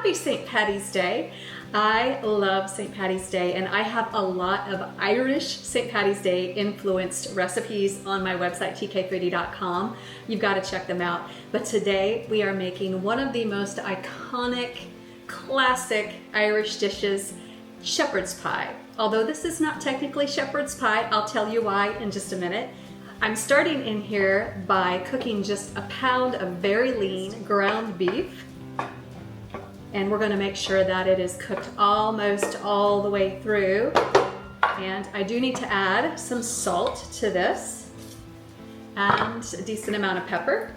Happy St. Patty's Day. I love St. Patty's Day, and I have a lot of Irish St. Patty's Day influenced recipes on my website, tkfoodie.com. You've got to check them out. But today we are making one of the most iconic, classic Irish dishes, shepherd's pie. Although this is not technically shepherd's pie, I'll tell you why in just a minute. I'm starting in here by cooking just a pound of very lean ground beef. And we're going to make sure that it is cooked almost all the way through. And I do need to add some salt to this and a decent amount of pepper.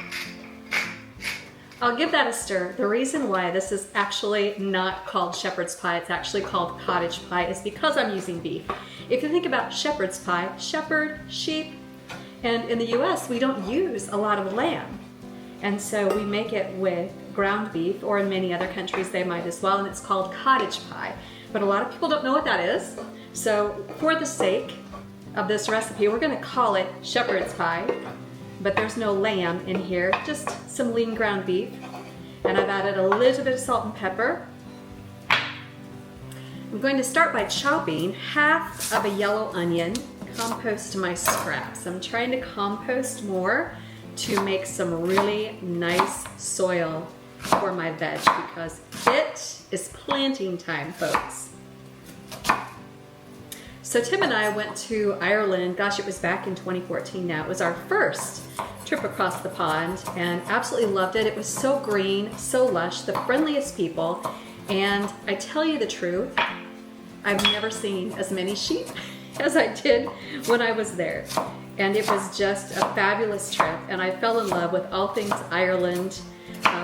I'll give that a stir. The reason why this is actually not called shepherd's pie, it's actually called cottage pie, is because I'm using beef. If you think about shepherd's pie, shepherd, sheep, and in the US we don't use a lot of lamb. And so we make it with ground beef, or in many other countries they might as well, and it's called cottage pie. But a lot of people don't know what that is. So for the sake of this recipe, we're gonna call it shepherd's pie, but there's no lamb in here, just some lean ground beef. And I've added a little bit of salt and pepper. I'm going to start by chopping half of a yellow onion, compost my scraps. I'm trying to compost more to make some really nice soil for my veg because it is planting time, folks. So Tim and I went to Ireland, gosh, it was back in 2014 now. It was our first trip across the pond and absolutely loved it. It was so green, so lush, the friendliest people. And I tell you the truth, I've never seen as many sheep as I did when I was there. And it was just a fabulous trip, and I fell in love with all things Ireland.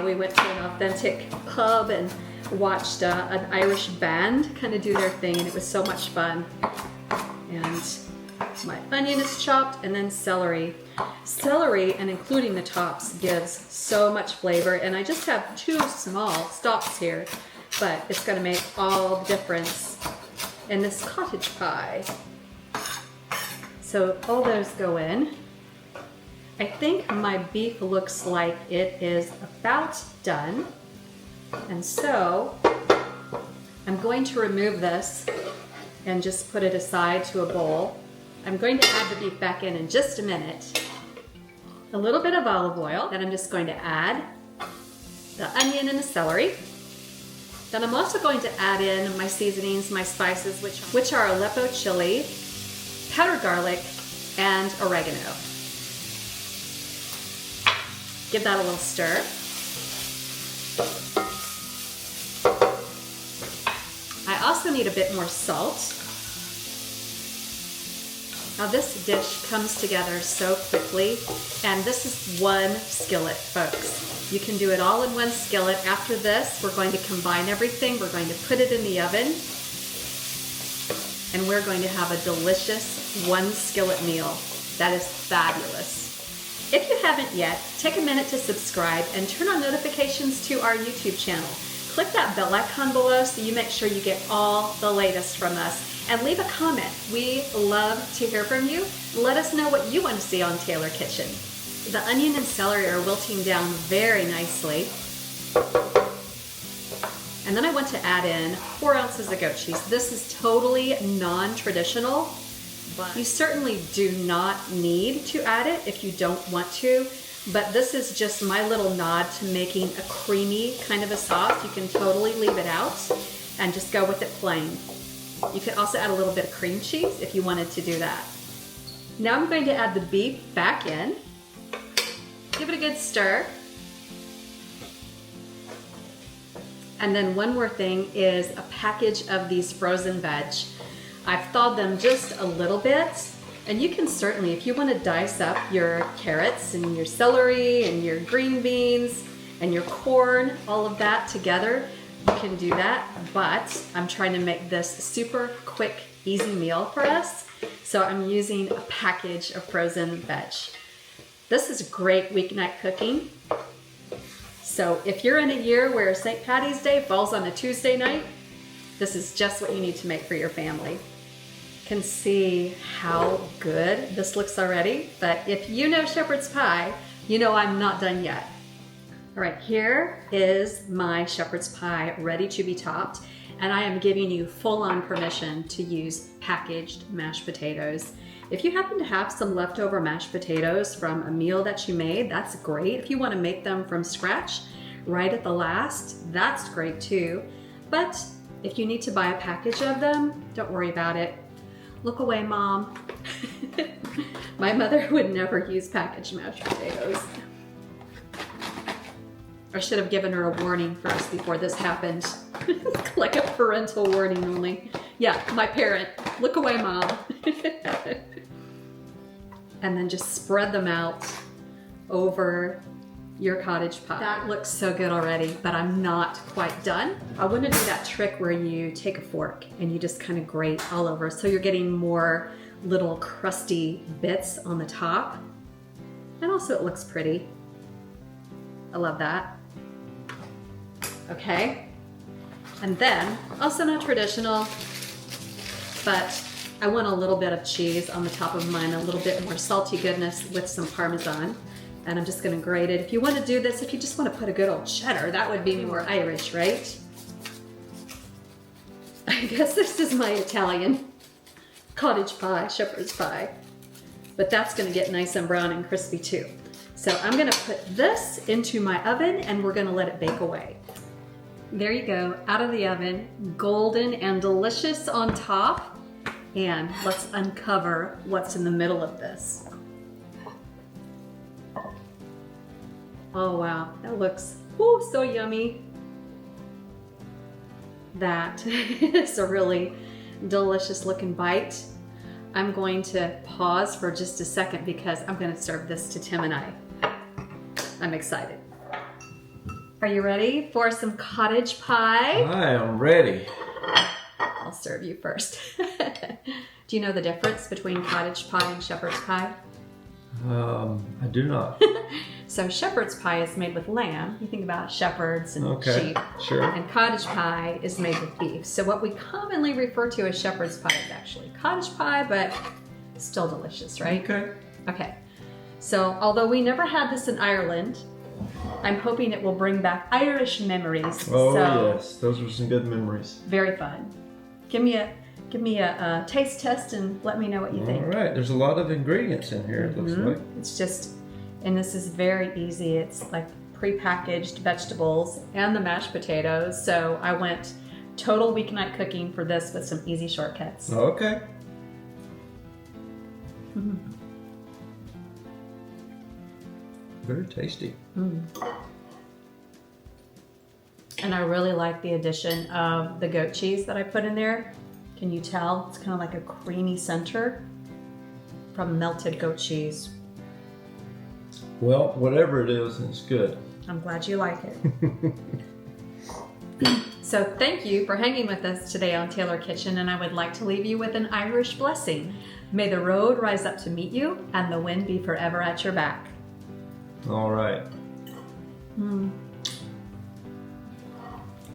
We went to an authentic pub and watched an Irish band kind of do their thing, and it was so much fun. And my onion is chopped, and then celery. Celery, and including the tops, gives so much flavor, and I just have 2 small stalks here, but it's going to make all the difference in this cottage pie. So all those go in. I think my beef looks like it is about done. And so I'm going to remove this and just put it aside to a bowl. I'm going to add the beef back in just a minute. A little bit of olive oil. Then I'm just going to add the onion and the celery. Then I'm also going to add in my seasonings, my spices, which are Aleppo chili, powdered garlic, and oregano. Give that a little stir. I also need a bit more salt. Now this dish comes together so quickly, and this is one skillet, folks. You can do it all in one skillet. After this, we're going to combine everything. We're going to put it in the oven, and we're going to have a delicious one skillet meal that is fabulous. If you haven't yet, take a minute to subscribe and turn on notifications to our YouTube channel. Click that bell icon below so you make sure you get all the latest from us. And leave a comment. We love to hear from you. Let us know what you want to see on TaylorKitchen. The onion and celery are wilting down very nicely. And then I want to add in 4 ounces of goat cheese. This is totally non-traditional, but you certainly do not need to add it if you don't want to. But this is just my little nod to making a creamy kind of a sauce. You can totally leave it out and just go with it plain. You could also add a little bit of cream cheese if you wanted to do that. Now I'm going to add the beef back in. Give it a good stir. And then one more thing is a package of these frozen veg. I've thawed them just a little bit, and you can certainly, if you want to dice up your carrots and your celery and your green beans and your corn, all of that together, you can do that, but I'm trying to make this super quick, easy meal for us, so I'm using a package of frozen veg. This is great weeknight cooking. So if you're in a year where St. Patty's Day falls on a Tuesday night, this is just what you need to make for your family. You can see how good this looks already, but if you know shepherd's pie, you know I'm not done yet. All right, here is my shepherd's pie ready to be topped, and I am giving you full-on permission to use packaged mashed potatoes. If you happen to have some leftover mashed potatoes from a meal that you made, that's great. If you want to make them from scratch right at the last, that's great too. But if you need to buy a package of them, don't worry about it. Look away, Mom. My mother would never use packaged mashed potatoes. I should have given her a warning first before this happened. Like a parental warning only. Yeah, my parent. Look away, Mom. And then just spread them out over your cottage pie. That looks so good already, but I'm not quite done. I want to do that trick where you take a fork and you just kind of grate all over, so you're getting more little crusty bits on the top. And also it looks pretty. I love that. Okay. And then, also not traditional, but I want a little bit of cheese on the top of mine, a little bit more salty goodness with some Parmesan. And I'm just gonna grate it. If you want to do this, if you just want to put a good old cheddar, that would be more Irish, right? I guess this is my Italian cottage pie, shepherd's pie. But that's gonna get nice and brown and crispy too. So I'm gonna put this into my oven and we're gonna let it bake away. There you go, out of the oven, golden and delicious on top. And let's uncover what's in the middle of this. Oh wow, that looks so yummy. That is a really delicious looking bite. I'm going to pause for just a second because I'm going to serve this to Tim and I. I'm excited. Are you ready for some cottage pie? I am ready. I'll serve you first. Do you know the difference between cottage pie and shepherd's pie? I do not. So shepherd's pie is made with lamb. You think about shepherds and sheep. Sure. And cottage pie is made with beef. So what we commonly refer to as shepherd's pie is actually cottage pie, but still delicious, right? Okay. Okay. So although we never had this in Ireland, I'm hoping it will bring back Irish memories. Oh so, yes, those were some good memories. Very fun. Give me a taste test and let me know what you think. All right, there's a lot of ingredients in here, it looks like. It's just, and this is very easy. It's like pre-packaged vegetables and the mashed potatoes. So I went total weeknight cooking for this with some easy shortcuts. Okay. Very tasty. And I really like the addition of the goat cheese that I put in there. Can you tell? It's kind of like a creamy center from melted goat cheese. Well, whatever it is, it's good. I'm glad you like it. So thank you for hanging with us today on Taylor Kitchen, and I would like to leave you with an Irish blessing. May the road rise up to meet you and the wind be forever at your back. All right.